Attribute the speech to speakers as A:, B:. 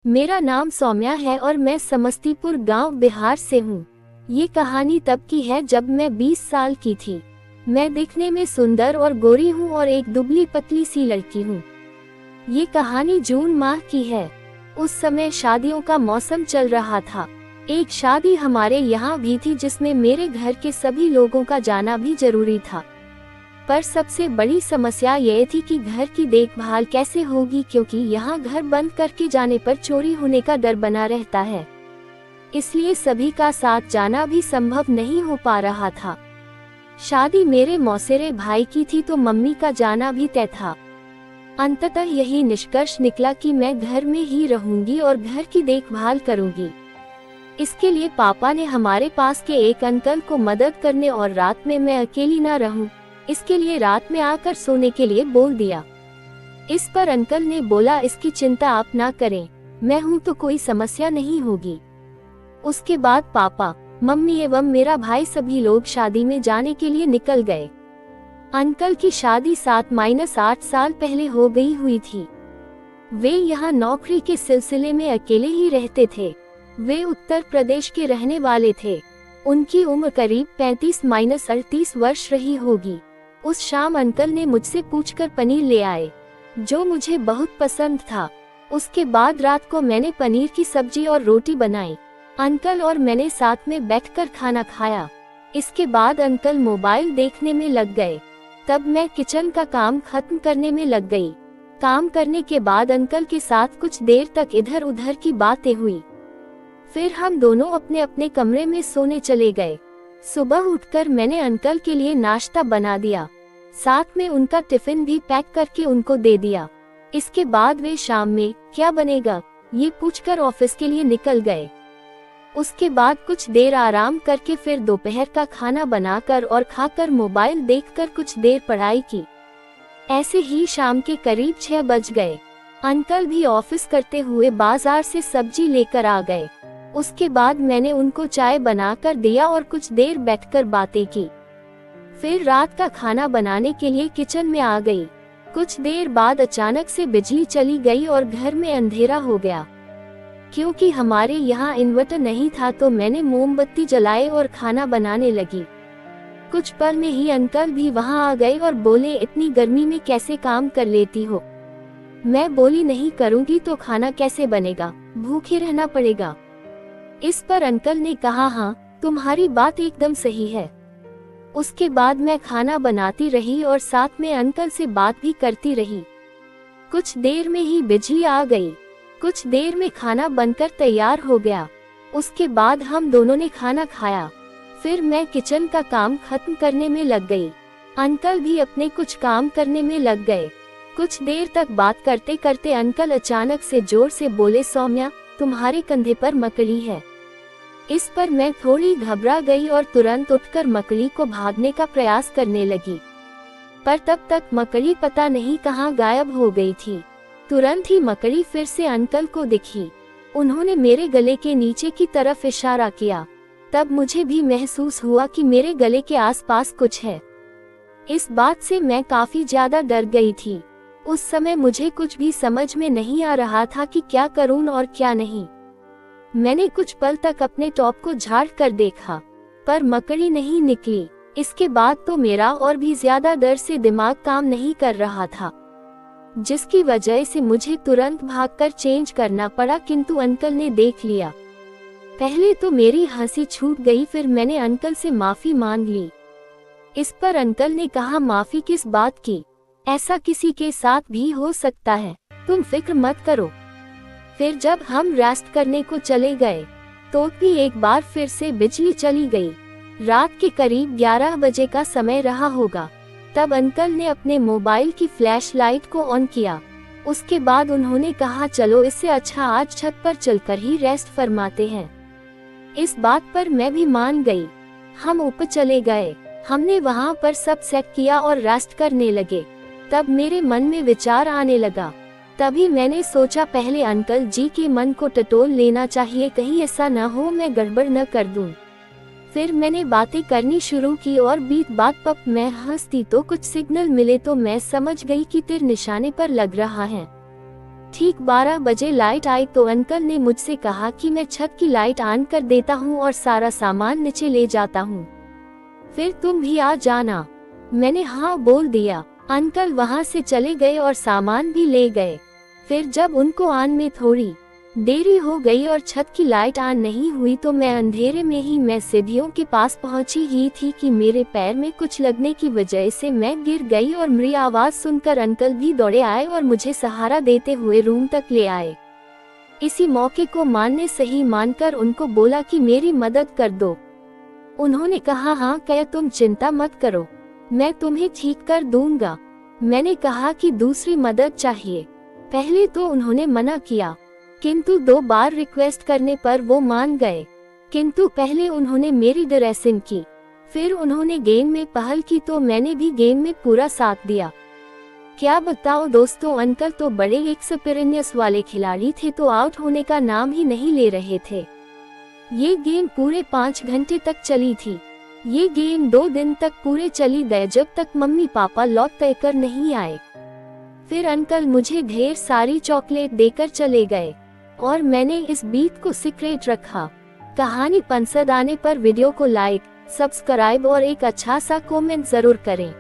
A: मेरा नाम सौम्या है और मैं समस्तीपुर गांव बिहार से हूँ। ये कहानी तब की है जब मैं 20 साल की थी। मैं दिखने में सुंदर और गोरी हूँ और एक दुबली पतली सी लड़की हूँ। ये कहानी जून माह की है। उस समय शादियों का मौसम चल रहा था। एक शादी हमारे यहाँ भी थी जिसमें मेरे घर के सभी लोगों का जाना भी जरूरी था। पर सबसे बड़ी समस्या ये थी कि घर की देखभाल कैसे होगी, क्योंकि यहाँ घर बंद करके जाने पर चोरी होने का डर बना रहता है। इसलिए सभी का साथ जाना भी संभव नहीं हो पा रहा था। शादी मेरे मौसेरे भाई की थी तो मम्मी का जाना भी तय था। अंततः यही निष्कर्ष निकला कि मैं घर में ही रहूंगी और घर की देखभाल करूंगी। इसके लिए पापा ने हमारे पास के एक अंकल को मदद करने और रात में मैं अकेली ना रहूं, इसके लिए रात में आकर सोने के लिए बोल दिया। इस पर अंकल ने बोला, इसकी चिंता आप ना करें, मैं हूं तो कोई समस्या नहीं होगी। उसके बाद पापा, मम्मी एवं मेरा भाई सभी लोग शादी में जाने के लिए निकल गए। अंकल की शादी 7-8 साल पहले हो गई हुई थी। वे यहाँ नौकरी के सिलसिले में अकेले ही रहते थे। वे उत्तर प्रदेश के रहने वाले थे। उनकी उम्र करीब 35-38 वर्ष रही होगी। उस शाम अंकल ने मुझसे पूछकर पनीर ले आए, जो मुझे बहुत पसंद था। उसके बाद रात को मैंने पनीर की सब्जी और रोटी बनाई। अंकल और मैंने साथ में बैठकर खाना खाया। इसके बाद अंकल मोबाइल देखने में लग गए। तब मैं किचन का काम खत्म करने में लग गई। काम करने के बाद अंकल के साथ कुछ देर तक इधर उधर की बातें हुई। फिर हम दोनों अपने अपने कमरे में सोने चले गए। सुबह उठकर मैंने अंकल के लिए नाश्ता बना दिया, साथ में उनका टिफिन भी पैक करके उनको दे दिया। इसके बाद वे शाम में क्या बनेगा ये पूछकर ऑफिस के लिए निकल गए। उसके बाद कुछ देर आराम करके फिर दोपहर का खाना बनाकर और खाकर मोबाइल देखकर कुछ देर पढ़ाई की। ऐसे ही शाम के करीब 6 बज गए। अंकल भी ऑफिस करते हुए बाजार से सब्जी लेकर आ गए। उसके बाद मैंने उनको चाय बनाकर दिया और कुछ देर बैठकर बातें की। फिर रात का खाना बनाने के लिए किचन में आ गई। कुछ देर बाद अचानक से बिजली चली गई और घर में अंधेरा हो गया। क्योंकि हमारे यहाँ इन्वर्टर नहीं था तो मैंने मोमबत्ती जलाए और खाना बनाने लगी। कुछ पल में ही अंकल भी वहाँ आ गए और बोले, इतनी गर्मी में कैसे काम कर लेती हो? मैं बोली, नहीं करूँगी तो खाना कैसे बनेगा, भूखे रहना पड़ेगा। इस पर अंकल ने कहा, हाँ तुम्हारी बात एकदम सही है। उसके बाद मैं खाना बनाती रही और साथ में अंकल से बात भी करती रही। कुछ देर में ही बिजली आ गई। कुछ देर में खाना बनकर तैयार हो गया। उसके बाद हम दोनों ने खाना खाया। फिर मैं किचन का काम खत्म करने में लग गई। अंकल भी अपने कुछ काम करने में लग गए। कुछ देर तक बात करते करते अंकल अचानक से जोर से बोले, सौम्या तुम्हारे कंधे पर मकड़ी है। इस पर मैं थोड़ी घबरा गई और तुरंत उठकर मकड़ी को भागने का प्रयास करने लगी, पर तब तक मकड़ी पता नहीं कहाँ गायब हो गई थी। तुरंत ही मकड़ी फिर से अंकल को दिखी। उन्होंने मेरे गले के नीचे की तरफ इशारा किया। तब मुझे भी महसूस हुआ कि मेरे गले के आसपास कुछ है। इस बात से मैं काफी ज्यादा डर गई थी। उस समय मुझे कुछ भी समझ में नहीं आ रहा था कि क्या करूं और क्या नहीं। मैंने कुछ पल तक अपने टॉप को झाड़ कर देखा, पर मकड़ी नहीं निकली। इसके बाद तो मेरा और भी ज्यादा डर से दिमाग काम नहीं कर रहा था, जिसकी वजह से मुझे तुरंत भागकर चेंज करना पड़ा। किंतु अंकल ने देख लिया। पहले तो मेरी हंसी छूट गई, फिर मैंने अंकल से माफी मांग ली। इस पर अंकल ने कहा, माफी किस बात की, ऐसा किसी के साथ भी हो सकता है, तुम फिक्र मत करो। फिर जब हम रेस्ट करने को चले गए तो भी एक बार फिर से बिजली चली गई। रात के करीब 11 बजे का समय रहा होगा। तब अंकल ने अपने मोबाइल की फ्लैश लाइट को ऑन किया। उसके बाद उन्होंने कहा, चलो इससे अच्छा आज छत पर चलकर ही रेस्ट फरमाते हैं। इस बात पर मैं भी मान गई। हम ऊपर चले गए। हमने वहाँ पर सब सेट किया और रेस्ट करने लगे। तब मेरे मन में विचार आने लगा। तभी मैंने सोचा, पहले अंकल जी के मन को टटोल लेना चाहिए, कहीं ऐसा न हो मैं गड़बड़ न कर दूं। फिर मैंने बातें करनी शुरू की और बीत बात पर मैं हंसती तो कुछ सिग्नल मिले तो मैं समझ गई कि तीर निशाने पर लग रहा है। ठीक 12 बजे लाइट आई तो अंकल ने मुझसे कहा कि मैं छत की लाइट ऑन कर देता हूँ और सारा सामान नीचे ले जाता हूँ, फिर तुम भी आ जाना। मैंने हाँ बोल दिया। अंकल वहाँ से चले गए और सामान भी ले गए। फिर जब उनको ऑन में थोड़ी देरी हो गई और छत की लाइट ऑन नहीं हुई तो मैं अंधेरे में ही मैं सीढ़ियों के पास पहुंची ही थी कि मेरे पैर में कुछ लगने की वजह से मैं गिर गई और मेरी आवाज सुनकर अंकल भी दौड़े आए और मुझे सहारा देते हुए रूम तक ले आए। इसी मौके को मां ने सही मानकर उनको बोला कि मेरी मदद कर दो। उन्होंने कहा हाँ क्या तुम चिंता मत करो, मैं तुम्हें ठीक कर दूंगा। मैंने कहा कि दूसरी मदद चाहिए। पहले तो उन्होंने मना किया, किंतु 2 बार रिक्वेस्ट करने पर वो मान गए। किंतु पहले उन्होंने मेरी ड्रेसिंग की, फिर उन्होंने गेम में पहल की तो मैंने भी गेम में पूरा साथ दिया। क्या बताओ दोस्तों, अंकल तो बड़े एक्सपीरियंस वाले खिलाड़ी थे तो आउट होने का नाम ही नहीं ले रहे थे। ये गेम पूरे 5 घंटे तक चली थी। ये गेम 2 दिन तक पूरे चली गए जब तक मम्मी पापा लौट कर नहीं आए। फिर अंकल मुझे ढेर सारी चॉकलेट देकर चले गए और मैंने इस बीत को सीक्रेट रखा। कहानी पसंद आने पर वीडियो को लाइक, सब्सक्राइब और एक अच्छा सा कमेंट जरूर करें।